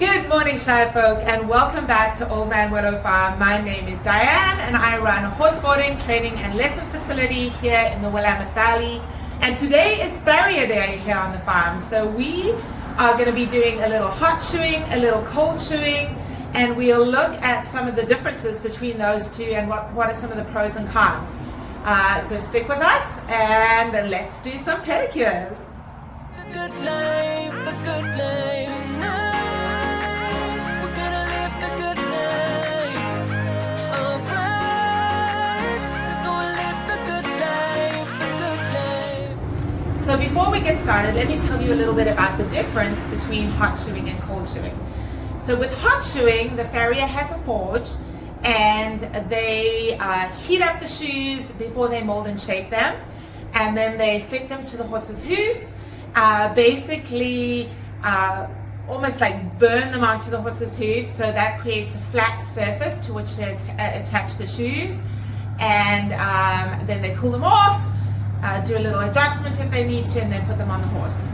Good morning, Shy Folk, and welcome back to Old Man Willow Farm. My name is Diane, and I run a horseboarding, training, and lesson facility here in the Willamette Valley. And today is Farrier Day here on the farm, so we are going to be doing a little hot shoeing, a little cold shoeing, and we'll look at some of the differences between those two and what are some of the pros and cons. So stick with us, and let's do some pedicures. The good life, the good life. We're gonna live the good life. Alright, let's go and live the good life, the good life. So before we get started, let me tell you a little bit about the difference between hot shoeing and cold shoeing. So with hot shoeing, the farrier has a forge, and they heat up the shoes before they mold and shape them, and then they fit them to the horse's hoof. Basically almost like burn them onto the horse's hoof, so that creates a flat surface to which to attach the shoes, and then they cool them off, do a little adjustment if they need to, and then put them on the horse.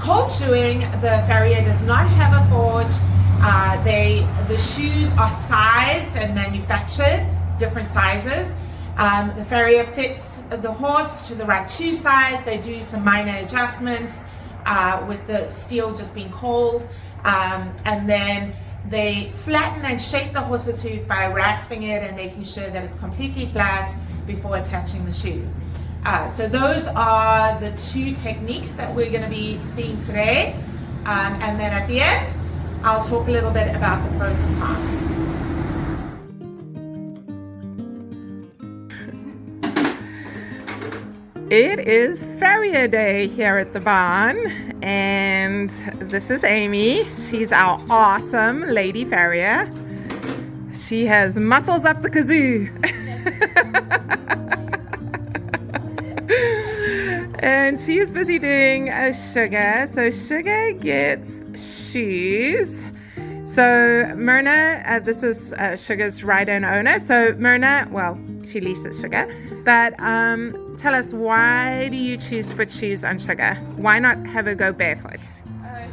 Cold shoeing, the farrier does not have a forge. The shoes are sized and manufactured, different sizes. The farrier fits the horse to the right shoe size. They do some minor adjustments with the steel just being cold, and then they flatten and shape the horse's hoof by rasping it and making sure that it's completely flat before attaching the shoes. So those are the two techniques that we're going to be seeing today, and then at the end I'll talk a little bit about the pros and cons. It is Farrier Day here at the barn, and this is Amy. She's our awesome lady farrier. She has muscles up the kazoo. And she is busy doing a Sugar. So Sugar gets shoes. So Myrna, this is Sugar's rider and owner. So Myrna, well, she leases Sugar, but tell us, why do you choose to put shoes on Sugar? Why not have her go barefoot?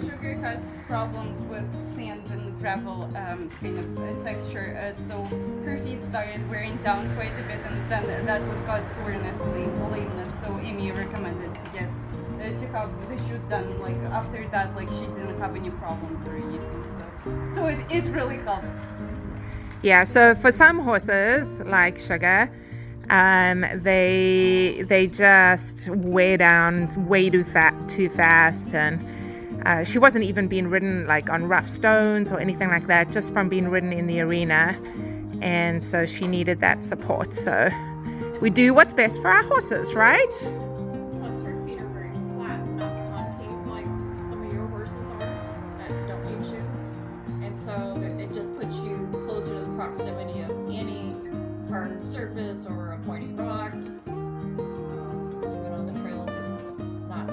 Sugar had problems with sand and gravel kind of texture, so her feet started wearing down quite a bit, and then that would cause soreness and lameness. So Amy recommended to get to have the shoes done. Like after that, like she didn't have any problems or anything. So it really helps. Yeah. So for some horses like Sugar, they just wear down way too fast, and she wasn't even being ridden like on rough stones or anything like that, just from being ridden in the arena, and so she needed that support. So we do what's best for our horses, right? Plus her feet are very flat, not concave like some of your horses are that don't need shoes, and so it just puts you closer to the proximity of any hard surface or a pointy rocks, even on the trail if it's not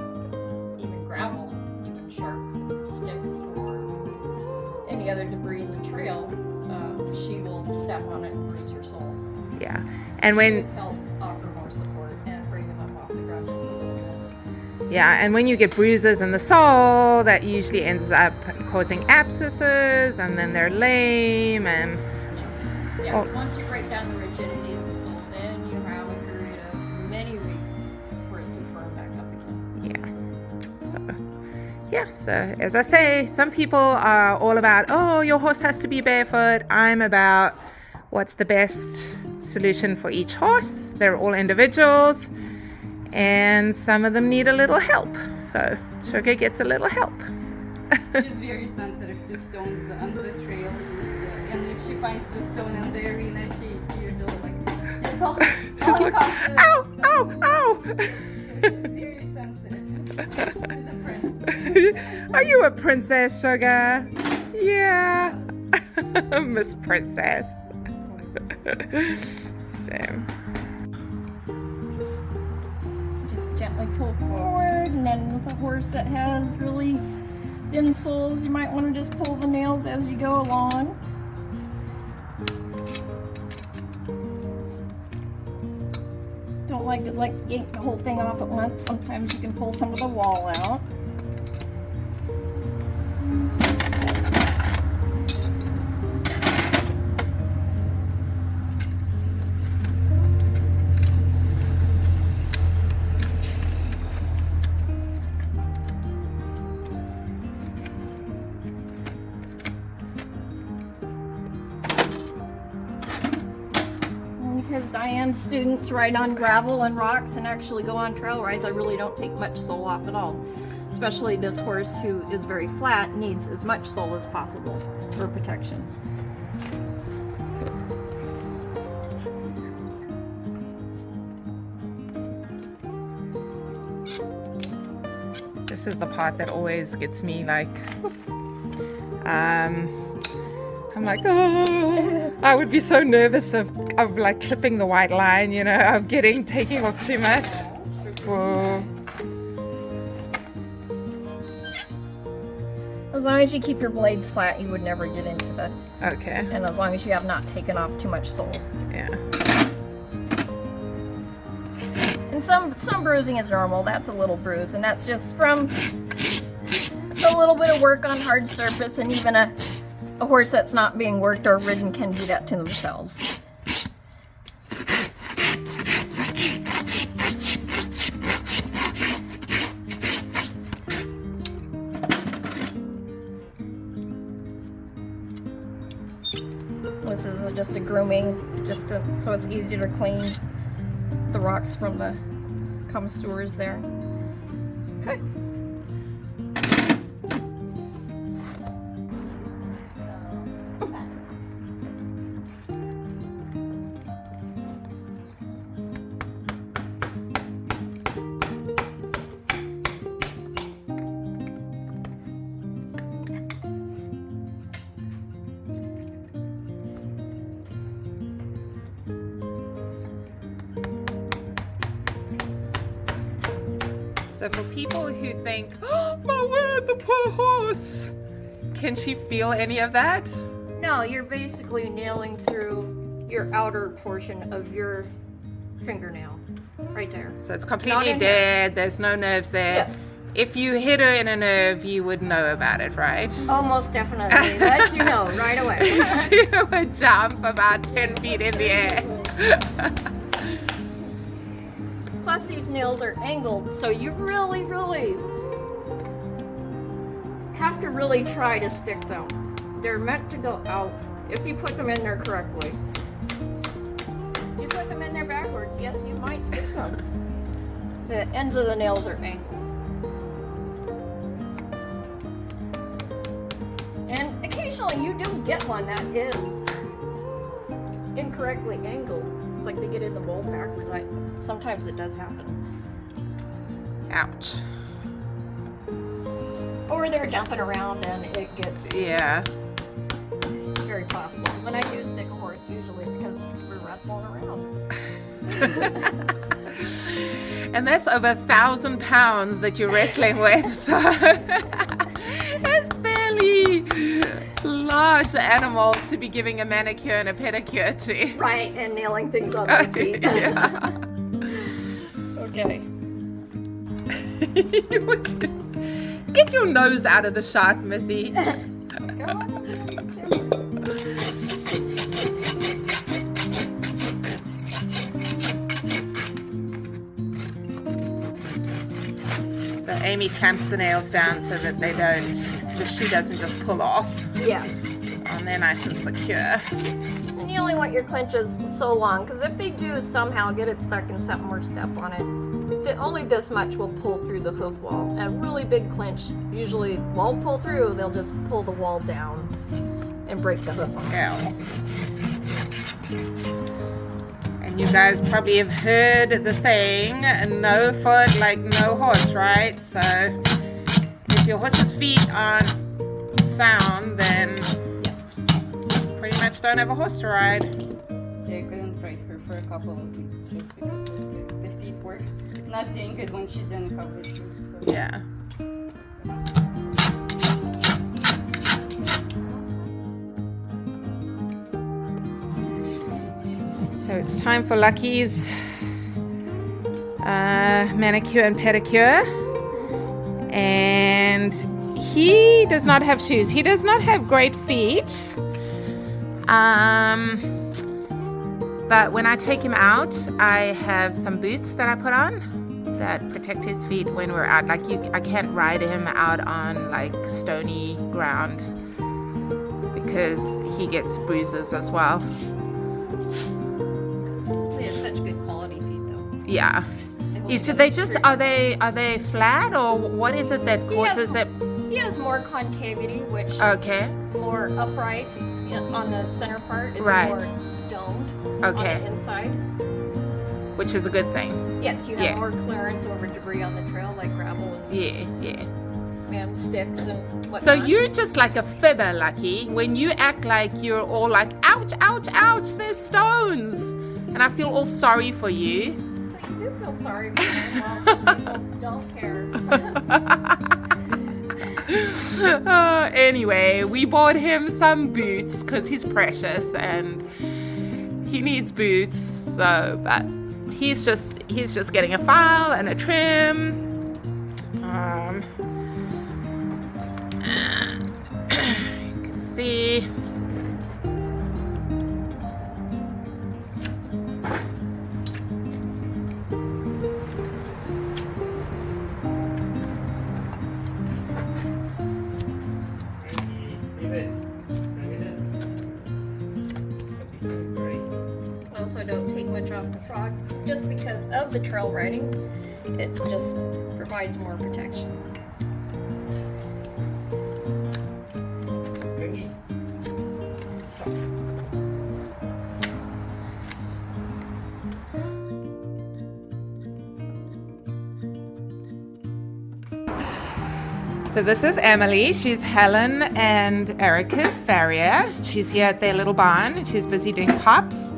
even gravel, even sharp sticks or any other debris in the trail, she will step on it and bruise your sole. Yeah. So And when shoes help offer more support and bring them up off the ground just a little bit. and when you get bruises in the sole, that usually ends up causing abscesses, and then they're lame, and Yes, once you break down the rigidity of the sole, then you have a period of many weeks for it to firm back up again. So as I say, some people are all about, oh, your horse has to be barefoot. I'm about what's the best solution for each horse. They're all individuals, and some of them need a little help. So Sugar gets a little help. She's very sensitive to stones on the trails, and if she finds the stone in the arena, she usually like gets all uncomfortable. Ow, ow, ow! So she's very sensitive. She's a prince. Are you a princess, Sugar? Yeah. Miss Princess. Shame. Just gently pull forward, and then with a horse that has really thin soles, you might want to just pull the nails as you go along. Don't like to yank the whole thing off at once. Sometimes you can pull some of the wall out. because Diane's students ride on gravel and rocks and actually go on trail rides, I really don't take much sole off at all. Especially this horse who is very flat needs as much sole as possible for protection. This is the part that always gets me, like, I'm like, oh, I would be so nervous of like clipping the white line, you know, of taking off too much. Whoa. As long as you keep your blades flat, you would never get into the, Okay. and as long as you have not taken off too much sole. Yeah. And some bruising is normal. That's a little bruise, and that's just from a little bit of work on hard surface, and even a horse that's not being worked or ridden can do that to themselves. This is just a grooming, so it's easier to clean the rocks from the connoisseurs there. Okay. So for people who think, oh my word, the poor horse, can she feel any of that? No, you're basically nailing through your outer portion of your fingernail, right there. So it's Not completely in dead, there's no nerves there. Yes. If you hit her in a nerve, you would know about it, right? Oh, most definitely. Let you know right away. She would jump about 10 feet in the air. Plus, these nails are angled, so you really, really have to really try to stick them. They're meant to go out if you put them in there correctly. If you put them in there backwards, yes, you might stick them. The ends of the nails are angled. And occasionally you do get one that is incorrectly angled. It's like they get in the mold backwards. Sometimes it does happen. Ouch. Or they're jumping around and it gets Yeah. very possible. When I do stick a horse, usually it's because we're wrestling around. And that's over 1,000 pounds that you're wrestling with, so it's fairly large animal to be giving a manicure and a pedicure to. Right, and nailing things on their feet. Yeah. Okay. Get your nose out of the shark, Missy. So Amy clamps the nails down so that the shoe doesn't just pull off. Yes. And they're nice and secure. And you only want your clinches so long, because if they do somehow get it stuck in something or step on it, only this much will pull through the hoof wall. A really big clinch usually won't pull through, they'll just pull the wall down and break the hoof off. Yeah. And you guys probably have heard the saying, no foot like no horse, right? So if your horse's feet aren't sound, then Yes. pretty much don't have a horse to ride. Yeah, I couldn't ride her for a couple of weeks just because the feet were not doing good when she didn't have the shoes. So. Yeah. So it's time for Lucky's manicure and pedicure. And he does not have shoes. He does not have great feet. But when I take him out, I have some boots that I put on that protect his feet when we're out. Like I can't ride him out on like stony ground because he gets bruises as well. Yeah. holds So them they just extremely are they flat, or what is it that causes that? He has more concavity, which Okay. more upright on the center part. It's Right. more domed Okay. on the inside. Which is a good thing. Yes, you have Yes. more clearance over debris on the trail, like gravel Yeah. and sticks and whatnot. So you're just like a fibber, Lucky, when you act like you're all like, ouch, ouch, ouch, there's stones. And I feel all sorry for you. But you do feel sorry for him, while some people don't care. Anyway, we bought him some boots because he's precious and he needs boots. So, but he's just getting a file and a trim. You can see. Also, don't take much off the frog just because of the trail riding. It just provides more protection. So this is Emily. She's Helen and Erica's farrier. She's here at their little barn. She's busy doing pops,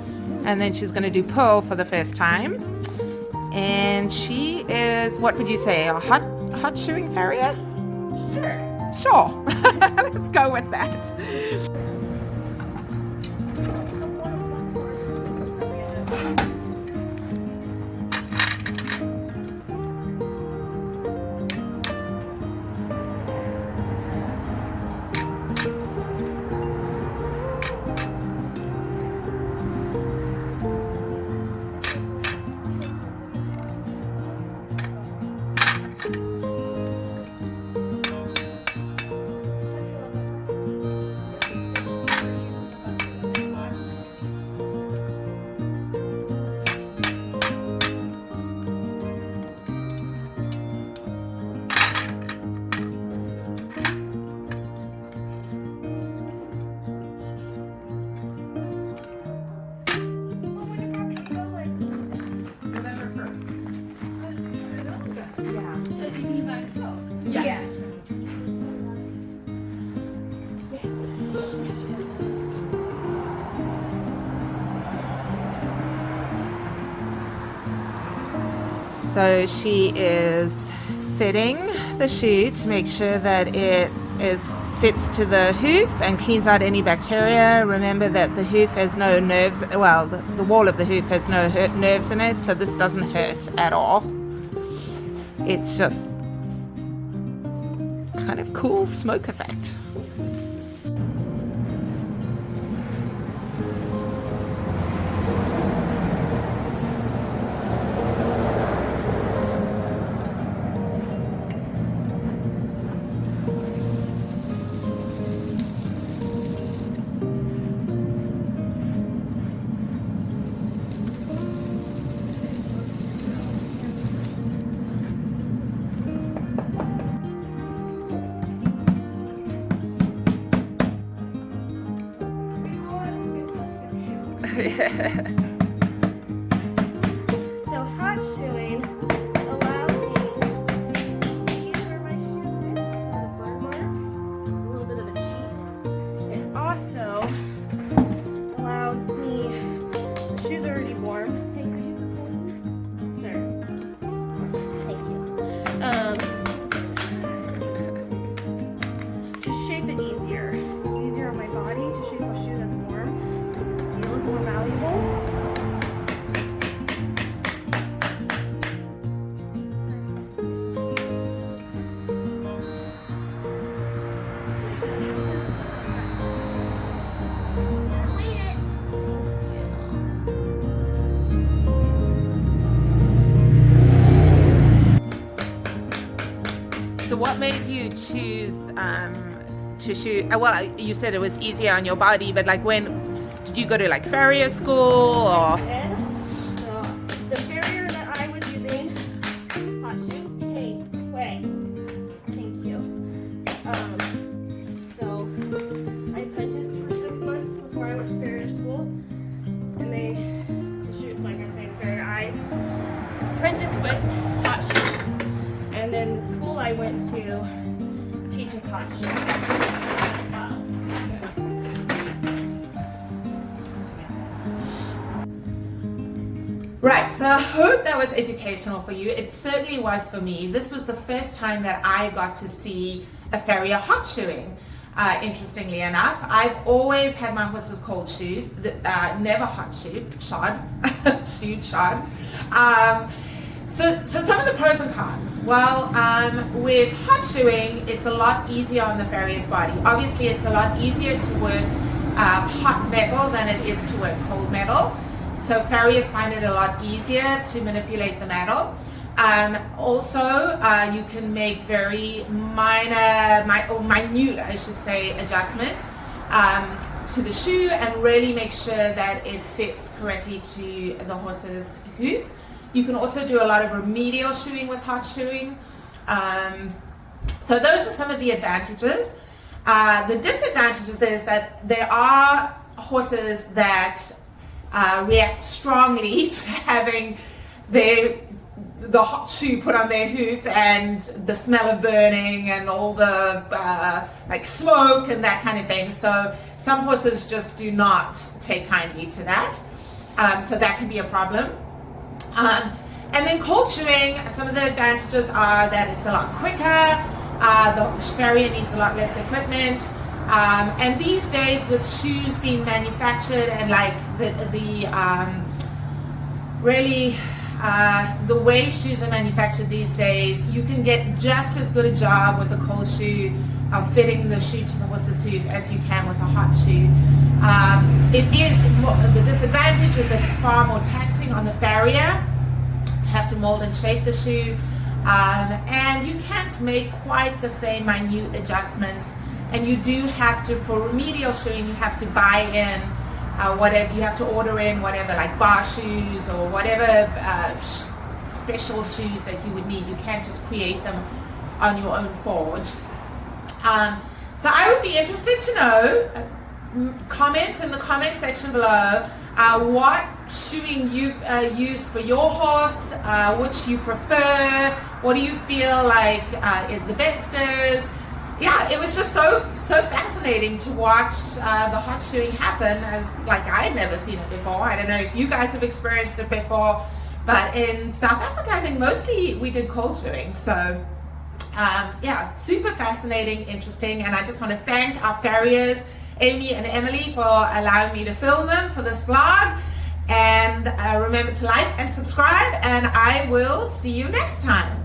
and then she's going to do Pearl for the first time. And she is, what would you say, a hot shoeing farrier? Sure. Let's go with that. Yes. So she is fitting the shoe to make sure that it fits to the hoof and cleans out any bacteria. Remember that the hoof has no nerves, well, the wall of the hoof has no nerves in it, so this doesn't hurt at all. It's just kind of cool smoke effect. So hot shoeing allows me to see where my shoe fits. So the burn mark is a little bit of a cheat. It also allows me, the shoes are already warm. Hey, could you put these? Sir. Thank you. To shape it easier. It's easier on my body to shape a shoe that's warm because the steel is more valuable. So what made you choose to shoot? Well, you said it was easier on your body, but like when did you go to like farrier school or? So the farrier that I I went to teach us hot shoeing. Right, so I hope that was educational for you. It certainly was for me. This was the first time that I got to see a farrier hot shoeing. Interestingly enough, I've always had my horses cold shoed, never hot shoed, shod, shod. So some of the pros and cons. Well, with hot shoeing, it's a lot easier on the farrier's body. Obviously, it's a lot easier to work hot metal than it is to work cold metal. So farriers find it a lot easier to manipulate the metal. Also, you can make very minute, I should say, adjustments to the shoe and really make sure that it fits correctly to the horse's hoof. You can also do a lot of remedial shoeing with hot shoeing. So those are some of the advantages. The disadvantages is that there are horses that react strongly to having the hot shoe put on their hoof and the smell of burning and all the like smoke and that kind of thing. So some horses just do not take kindly to that. So that can be a problem. And then cold shoeing, some of the advantages are that it's a lot quicker, the farrier needs a lot less equipment, and these days with shoes being manufactured and like the way shoes are manufactured these days, you can get just as good a job with a cold shoe of fitting the shoe to the horse's hoof as you can with a hot shoe. The disadvantage is that it's far more taxing on the farrier to have to mold and shape the shoe, and you can't make quite the same minute adjustments, and you do have to, for remedial shoeing, you have to buy in whatever, you have to order in whatever, like bar shoes or whatever special shoes that you would need. You can't just create them on your own forge. So I would be interested to know, comment in the comment section below what shoeing you've used for your horse, which you prefer, what do you feel like is the best is. Yeah, it was just so fascinating to watch the hot shoeing happen, as like I had never seen it before. I don't know if you guys have experienced it before, but in South Africa I think mostly we did cold shoeing. So yeah, super fascinating, interesting, and I just want to thank our farriers, Amy and Emily, for allowing me to film them for this vlog. And remember to like and subscribe, and I will see you next time.